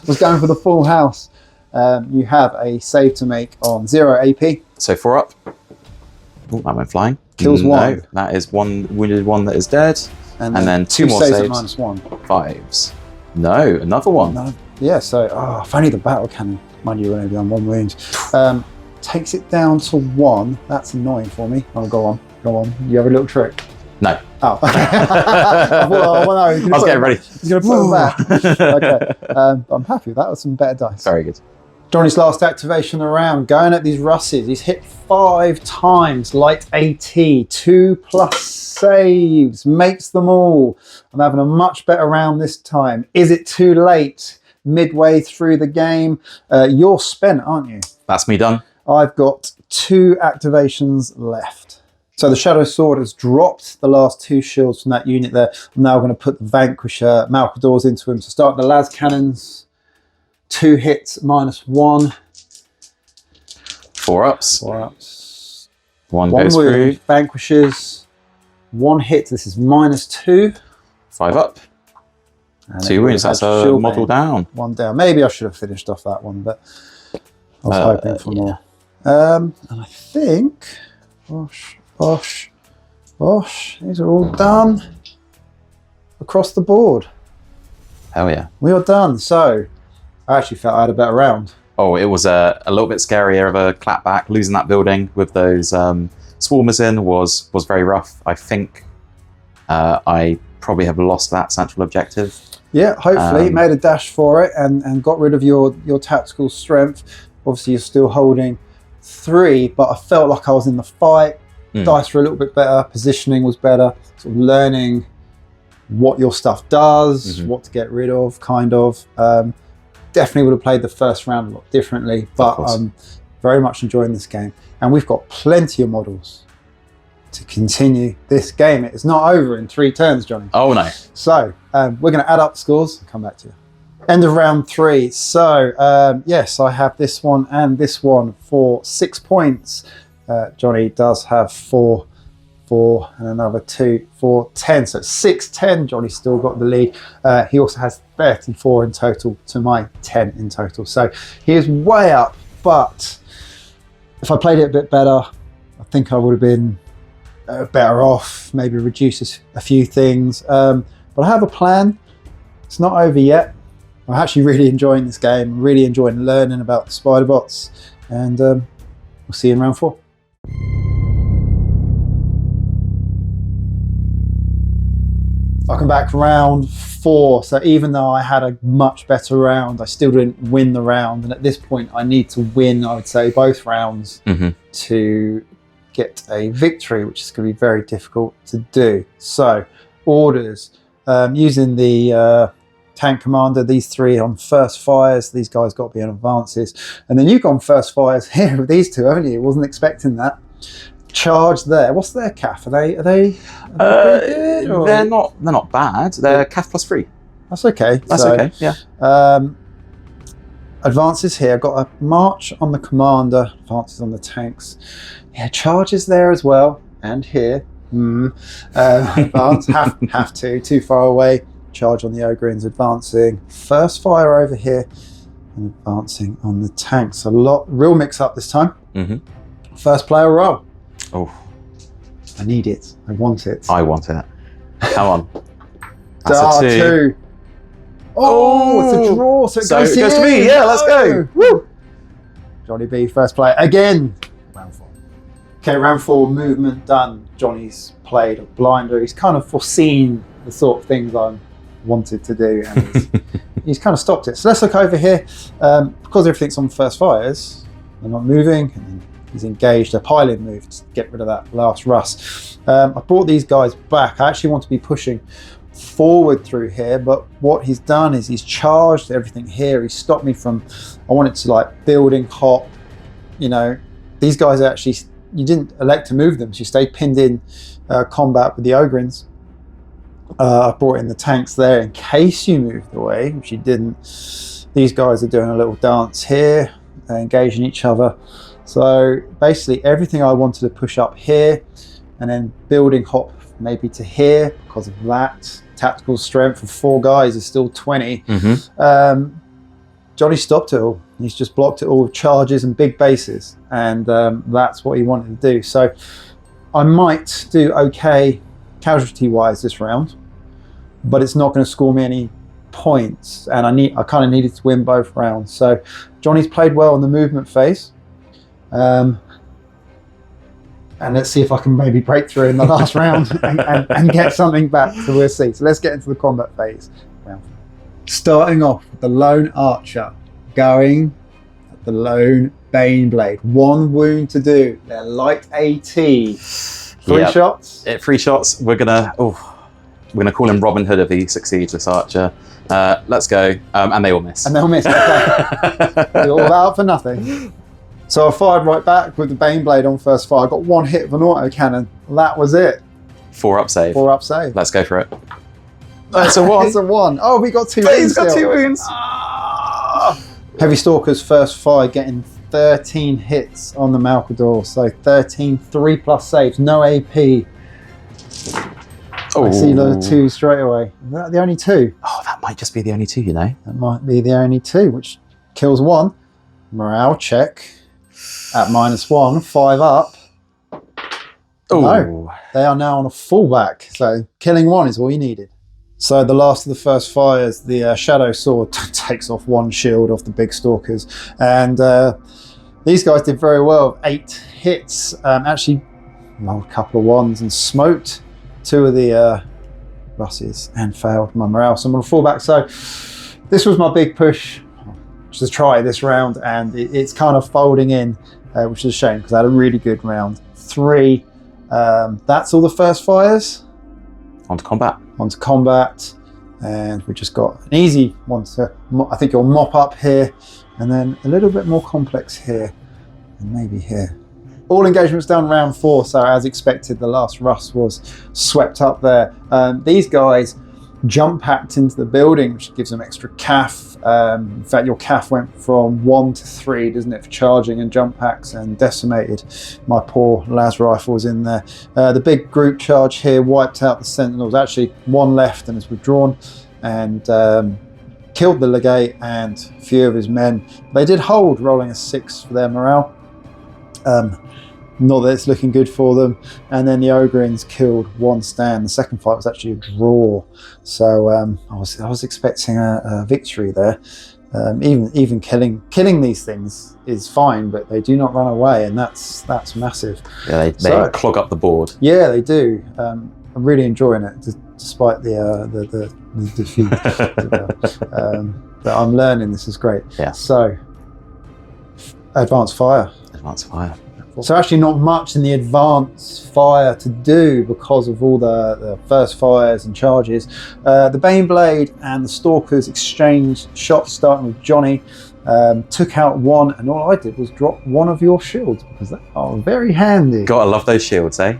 was going for the full house. You have a save to make on 0 AP. So 4 up. Oh, that went flying. Kills 1. No, that is 1 wounded 1 that is dead. And then 2 more saves saves. at -1. 5s. No, another 1. No. Yeah, so if only the battle cannon, mind you, we're only on 1 wound. Takes it down to 1. That's annoying for me. Oh, go on. You have a little trick. No. Oh, I was getting ready. He's going to put them back. Okay, I'm happy with that. With some better dice. Very good. Johnny's last activation around, going at these Russes. He's hit 5 times, light AT, 2+ saves, makes them all. I'm having a much better round this time. Is it too late? Midway through the game, you're spent, aren't you? That's me done. I've got 2 activations left. So the Shadow Sword has dropped the last 2 shields from that unit there. I'm now going to put the Vanquisher Malcadors into him. So start the las cannons. 2 hits, -1. 4 ups. 4 ups. 1 1 goes wound. through. Vanquishes. 1 hit. This is -2. 5 up. And 2 wounds. That's a model down. 1 down. Maybe I should have finished off that one, but I was hoping for more. And I think, bosh. These are all done across the board. Hell yeah. We are done. So I actually felt I had a better round. Oh, it was a little bit scarier of a clapback. Losing that building with those swarmers in was very rough. I think I probably have lost that central objective. Yeah, hopefully made a dash for it and got rid of your tactical strength. Obviously, you're still holding 3, but I felt like I was in the fight. Dice were a little bit better. Positioning was better. Sort of learning what your stuff does, what to get rid of, kind of. Definitely would have played the first round a lot differently, but I'm very much enjoying this game. And we've got plenty of models to continue this game. It's not over in 3 turns, Johnny. Oh, no. So we're going to add up the scores and come back to you. End of round 3. So yes, I have this one and this one for 6 points. Johnny does have 4 and another 2 for 10. So 6-10. Johnny still got the lead. He also has 34 in total to my 10 in total. So he is way up, but if I played it a bit better, I think I would have been better off, maybe reduce a few things. But I have a plan. It's not over yet. I'm actually really enjoying this game, really enjoying learning about the spider bots, and we'll see you in round 4. Welcome back, round 4. So even though I had a much better round, I still didn't win the round. And at this point, I need to win, I would say, both rounds to get a victory, which is going to be very difficult to do. So orders, using the tank commander, these 3 on first fires. These guys got to be on advances. And then you've gone first fires here with these 2, haven't you? Wasn't expecting that. Charge there. What's their CAF? Are they pretty good, or? They're not bad. They're CAF +3. That's okay. That's okay. Yeah. Advances here. I've got a march on the commander. Advances on the tanks. Yeah, charges there as well. And here. Advance. have to. Too far away. Charge on the Ogryns. Advancing. First fire over here. And advancing on the tanks. Real mix up this time. First player roll. Oh, I need it. I want it. I want it. Come on. That's a 2. Oh, it's a draw. So it goes to me. Yeah, let's go. Woo. Johnny B, first player again. Round 4. Okay, round 4, movement done. Johnny's played a blinder. He's kind of foreseen the sort of things I wanted to do, and he's kind of stopped it. So let's look over here. Because everything's on first fires, they're not moving. And then he's engaged a piling move to get rid of that last rust. I brought these guys back. I actually want to be pushing forward through here, but what he's done is he's charged everything here. He stopped me from, I wanted to like building hop, you know, these guys actually, you didn't elect to move them, so you stayed pinned in combat with the Ogryns. I brought in the tanks there in case you moved away, which you didn't. These guys are doing a little dance here, engaging each other. So basically everything I wanted to push up here and then building hop maybe to here because of that. Tactical strength of 4 guys is still 20. Johnny stopped it all. He's just blocked it all with charges and big bases. And that's what he wanted to do. So I might do okay casualty-wise this round, but it's not going to score me any points. And I kind of needed to win both rounds. So Johnny's played well in the movement phase. And let's see if I can maybe break through in the last round and get something back. So we'll see. So let's get into the combat phase. Starting off with the lone archer, going at the lone Baneblade. 1 wound to do. They're light AT. 3 shots. 3 shots. We're gonna call him Robin Hood if he succeeds, this archer. Let's go. And they will miss. And they'll miss. Okay. All that up for nothing. So I fired right back with the Baneblade on first fire. I got one hit of an autocannon. That was it. 4-up save. 4-up save. Let's go for it. That's a 1. It's a 1. Oh, we got 2 He's wounds. got still. 2 wounds. Heavy Stalker's first fire getting 13 hits on the Malcador. So 13, 3+ saves, no AP. Oh. I see the 2 straight away. Is that the only 2? Oh, that might just be the only 2, you know. That might be the only 2, which kills 1. Morale check at -1, 5 up. Oh. No, they are now on a fullback. So killing 1 is all you needed. So the last of the first fires, the Shadow Sword takes off 1 shield off the big Stalkers. And these guys did very well. 8 hits, actually rolled a couple of 1s and smoked 2 of the Russies and failed my morale. So I'm on a fullback. So this was my big push to try this round, and it's kind of folding in, which is a shame because I had a really good round. 3, that's all the first fires. On to combat. Onto combat, and we just got an easy one to, I think you'll mop up here, and then a little bit more complex here, and maybe here. All engagements done round 4, so as expected, the last Russ was swept up there. These guys jump packed into the building, which gives them extra CAF. In fact, your CAF went from 1 to 3, doesn't it, for charging and jump packs, and decimated my poor las rifles in there. The big group charge here wiped out the Sentinels. Actually, 1 left and is withdrawn, and killed the Legate and a few of his men. They did hold, rolling a 6 for their morale. Not that it's looking good for them. And then the Ogrins killed 1 stand. The second fight was actually a draw. So I was expecting a victory there. Even killing these things is fine, but they do not run away, and that's massive. Yeah, they clog up the board. Yeah, they do. I'm really enjoying it, despite the defeat. But I'm learning. This is great. Yeah. So, advanced fire. Advanced fire. So actually not much in the advanced fire to do because of all the first fires and charges. The Baneblade and the Stalkers exchanged shots, starting with Johnny. Took out 1, and all I did was drop 1 of your shields because they are very handy. Gotta love those shields, eh?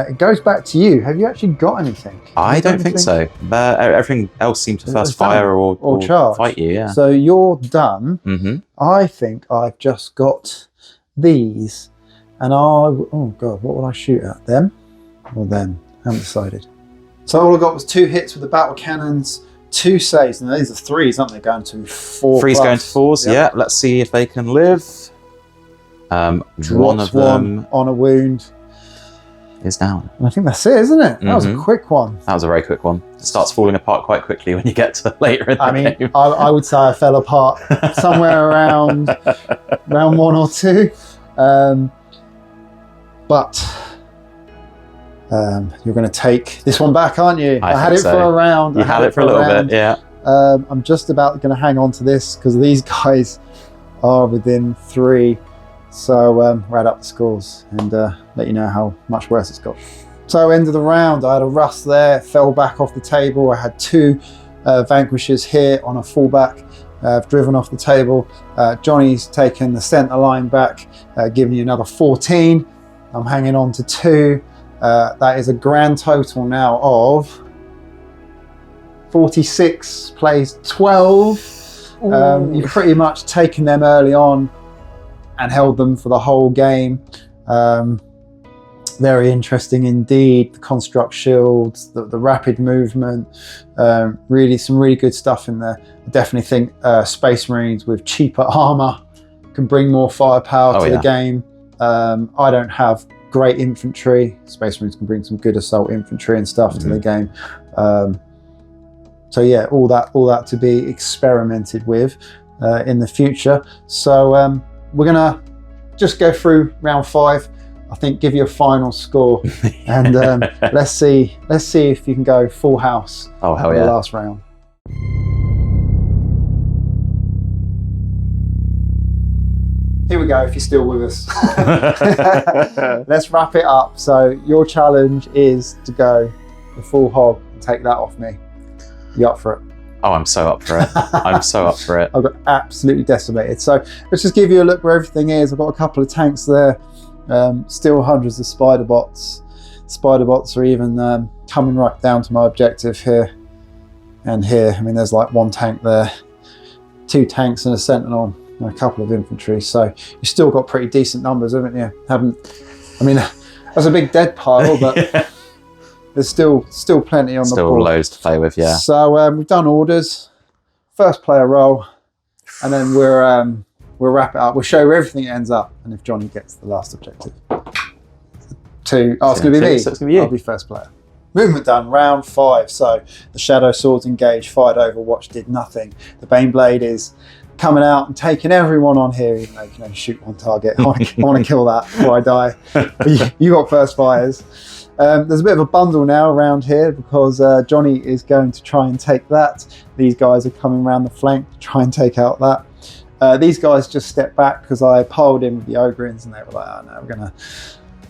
It goes back to you. Have you actually got anything? I don't think so. But everything else seemed to first fire or charge. Fight you, yeah. So you're done. Mm-hmm. I think I've just got these. And oh god, what will I shoot at? Them or them? I haven't decided. So all I got was 2 hits with the battle cannons, 2 saves, and these are 3s, aren't they? Going to 4. 3's going to 4s, yeah. Let's see if they can live. One of them on a wound is down. And I think that's it, isn't it? That was a quick one. That was a very quick one. It starts falling apart quite quickly when you get to later in the game. I would say I fell apart somewhere around round 1 or 2. But you're going to take this one back, aren't you? I had it for a round. You had it for a little bit, yeah. I'm just about going to hang on to this because these guys are within 3. So we'll add up the scores and let you know how much worse it's got. So end of the round, I had a Russ there, fell back off the table. I had 2 Vanquishers here on a fullback. Driven off the table. Johnny's taken the centre line back, giving you another 14. I'm hanging on to 2. That is a grand total now of 46 plays 12. You've pretty much taken them early on and held them for the whole game. Very interesting indeed. The construct shields, the rapid movement, really some really good stuff in there. I definitely think Space Marines with cheaper armor can bring more firepower to the game. I don't have great infantry. Space Marines can bring some good assault infantry and stuff to the game. So yeah, all that to be experimented with in the future. So we're gonna just go through round 5. I think give you a final score, and let's see if you can go full house. Oh hell in yeah! The last round. Here we go, if you're still with us. Let's wrap it up. So your challenge is to go the full hog and take that off me. You up for it? Oh, I'm so up for it. I'm so up for it. I've got absolutely decimated. So let's just give you a look where everything is. I've got a couple of tanks there, still hundreds of spider bots. Spider bots are even coming right down to my objective here and here. I mean, there's like one tank there, 2 tanks and a sentinel and a couple of infantry. So you've still got pretty decent numbers, haven't you? I mean, that's a big dead pile, but Yeah. there's still plenty on the board. Still loads to play with, yeah. So we've done orders, first player roll, and then we'll wrap it up. We'll show you where everything ends up, and if Johnny gets the last objective. It's going to be me. So it's going to be you. I'll be first player. Movement done, round 5. So the Shadow Swords engaged, fired over, Watch did nothing. The Baneblade is coming out and taking everyone on here, even though you can only shoot one target. I want to kill that before I die. But you got first fires. There's a bit of a bundle now around here because Johnny is going to try and take that. These guys are coming around the flank to try and take out that. These guys just stepped back because I piled in with the Ogrins and they were like, oh no, we're going to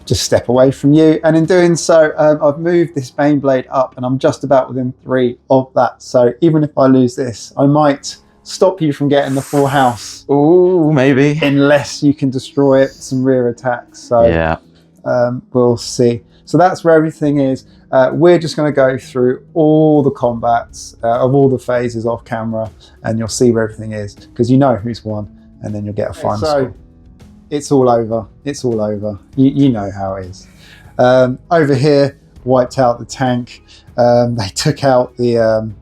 just step away from you. And in doing so, I've moved this Baneblade up and I'm just about within 3 of that. So even if I lose this, I might stop you from getting the full house. Ooh, maybe. Unless you can destroy it, some rear attacks. So Yeah. We'll see. So that's where everything is. We're just going to go through all the combats of all the phases off camera, and you'll see where everything is because you know who's won, and then you'll get a final score. It's all over. It's all over. You know how it is. Over here, wiped out the tank. They took out the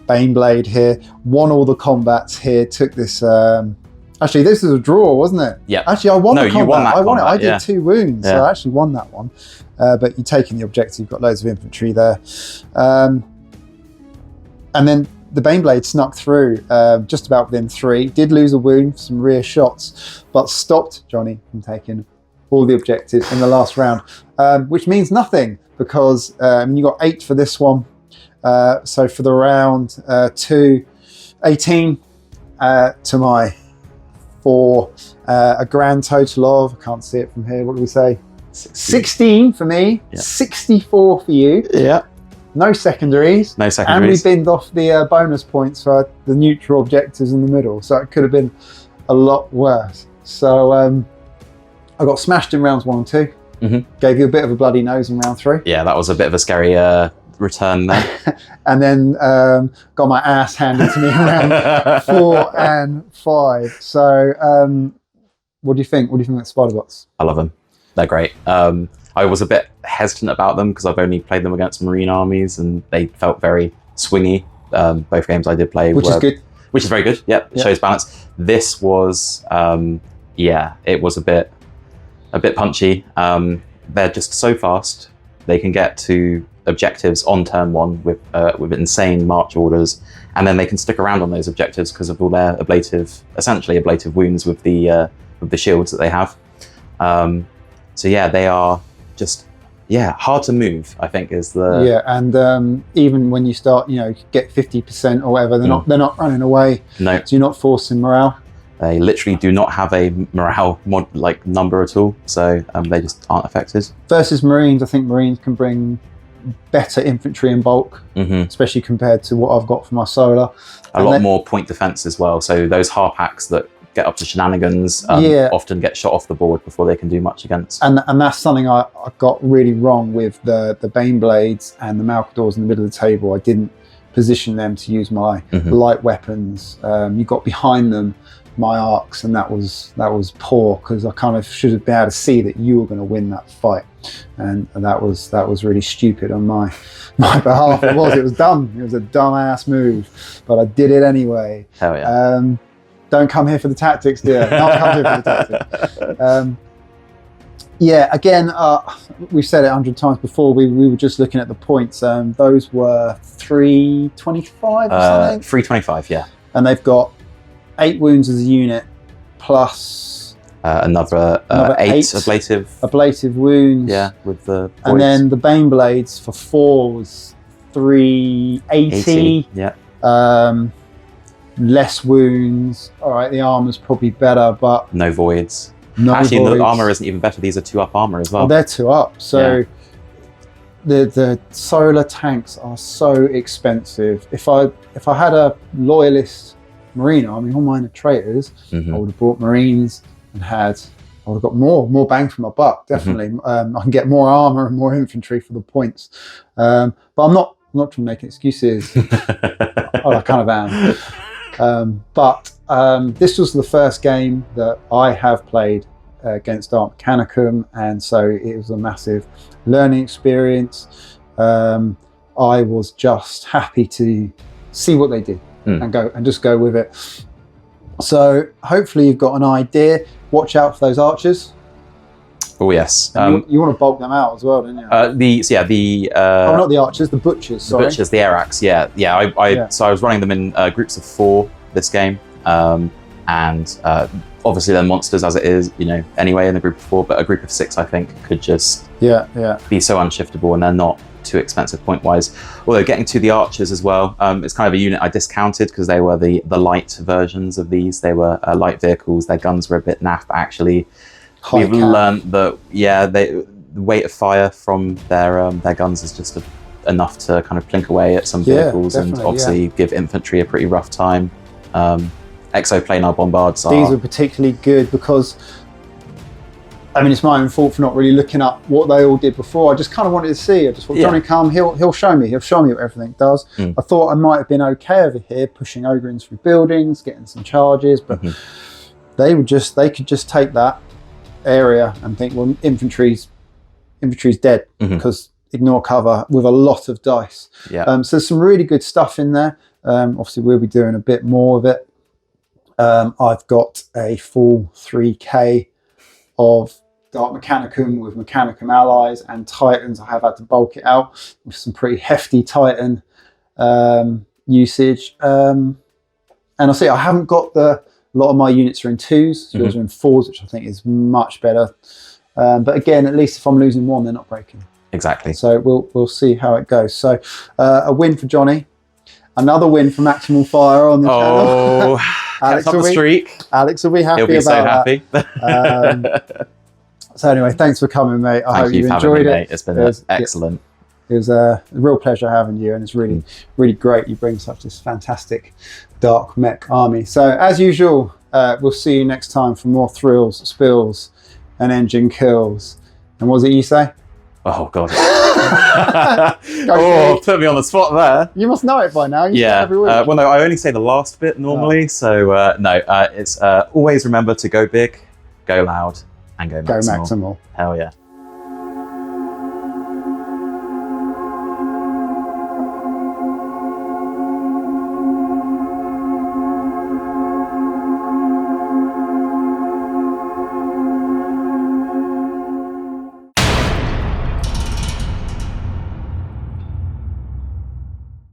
Baneblade here. Won all the combats here. Took this. Actually, this is a draw, wasn't it? Yeah. Actually, I won the combat. You won that I won it. I did yeah. 2 wounds, so I actually won that one. But you're taking the objective. You've got loads of infantry there. And then the Baneblade snuck through just about within 3. Did lose a wound, some rear shots, but stopped Johnny from taking all the objectives in the last round, which means nothing because you got 8 for this one. So for the round 2, 18 to my 4, a grand total of, I can't see it from here, what do we say? 16 for me, 64 for you. Yeah. No secondaries. No secondaries. And we binned off the bonus points for the neutral objectives in the middle. So it could have been a lot worse. So I got smashed in rounds 1 and 2. Mm-hmm. Gave you a bit of a bloody nose in round 3. Yeah, that was a bit of a scary return there. And then got my ass handed to me in round 4 and 5. So what do you think? What do you think about Spiderbots? I love them. They're great. I was a bit hesitant about them because I've only played them against Marine armies and they felt very swingy. Both games I did play Which is good. Which is very good. Yep, it shows balance. This was, it was a bit punchy. They're just so fast. They can get to objectives on turn 1 with insane march orders, and then they can stick around on those objectives because of all their essentially ablative wounds with the shields that they have. So yeah, they are just hard to move, I think is the and even when you start, get 50% or whatever, they're not running away. No, so you're not forcing morale. They literally do not have a morale number at all, so they just aren't affected. Versus Marines, I think Marines can bring better infantry in bulk, especially compared to what I've got for my solar. A lot more point defense as well. So those Harpacks that get up to shenanigans often get shot off the board before they can do much against. And that's something I got really wrong with the Baneblades and the Malcadors in the middle of the table. I didn't position them to use my light weapons. You got behind them, my arcs, and that was poor because I kind of should have been able to see that you were going to win that fight, and that was really stupid on my behalf. It was dumb. It was a dumbass move, but I did it anyway. Hell yeah. Don't come here for the tactics, dear. Don't come here for the tactics. Again, we've said it 100 times before. We were just looking at the points. Those were 325 or something? 325, yeah. And they've got 8 wounds as a unit, plus another 8 ablative wounds. Yeah, with the voids. And then the Baneblades for 4 was 380. Yeah. Less wounds. All right, the armor's probably better, but no voids. No Actually, voids. the armor isn't even better. These are 2-up armor as well. They're 2-up. So the solar tanks are so expensive. If I had a loyalist marine army, all mine are traitors, I would have bought marines and I would have got more bang for my buck, definitely. I can get more armor and more infantry for the points. But I'm not trying to make excuses. I kind of am. But this was the first game that I have played against Dark Mechanicum, and so it was a massive learning experience. I was just happy to see what they did and just go with it. So hopefully you've got an idea. Watch out for those archers. Oh yes. You want to bulk them out as well, don't you? not the archers, the butchers. Sorry. The butchers, the Arax. Yeah. So I was running them in groups of 4 this game, and obviously they're monsters as it is, anyway in the group of 4. But a group of 6, I think, could just be so unshiftable, and they're not too expensive point wise. Although getting to the archers as well, it's kind of a unit I discounted because they were the light versions of these. They were light vehicles. Their guns were a bit naff, but actually we've learned that the weight of fire from their guns is just enough to kind of plink away at some vehicles, and obviously give infantry a pretty rough time. Exoplanar bombards these are particularly good because it's my own fault for not really looking up what they all did before. I just kind of wanted to see. I just thought, Johnny come, he'll show me what everything does. I thought I might have been okay over here pushing Ogrins through buildings, getting some charges, but they could just take that area and think, well, infantry's dead because ignore cover with a lot of dice. So there's some really good stuff in there. Obviously we'll be doing a bit more of it. I've got a full 3k of Dark Mechanicum with Mechanicum allies and Titans. I have had to bulk it out with some pretty hefty Titan usage. And I'll say I haven't got a lot of my units are in 2s, so yours are in 4s, which I think is much better. But again, at least if I'm losing 1, they're not breaking. Exactly. So we'll see how it goes. So a win for Johnny. Another win for Maximal Fire on the channel. Alex will streak. Alex will be happy He'll be so happy. So anyway, thanks for coming, mate. I hope you enjoyed it. It's been excellent. It was a real pleasure having you, and it's really, really great you bring such this fantastic Dark Mech army. So as usual, we'll see you next time for more thrills, spills, and engine kills. And what was it you say? Oh God! Put me on the spot there. You must know it by now. You say it every week. Well, no, I only say the last bit normally. So no, it's always remember to go big, go loud, and go maximal. Go maximal. Hell yeah.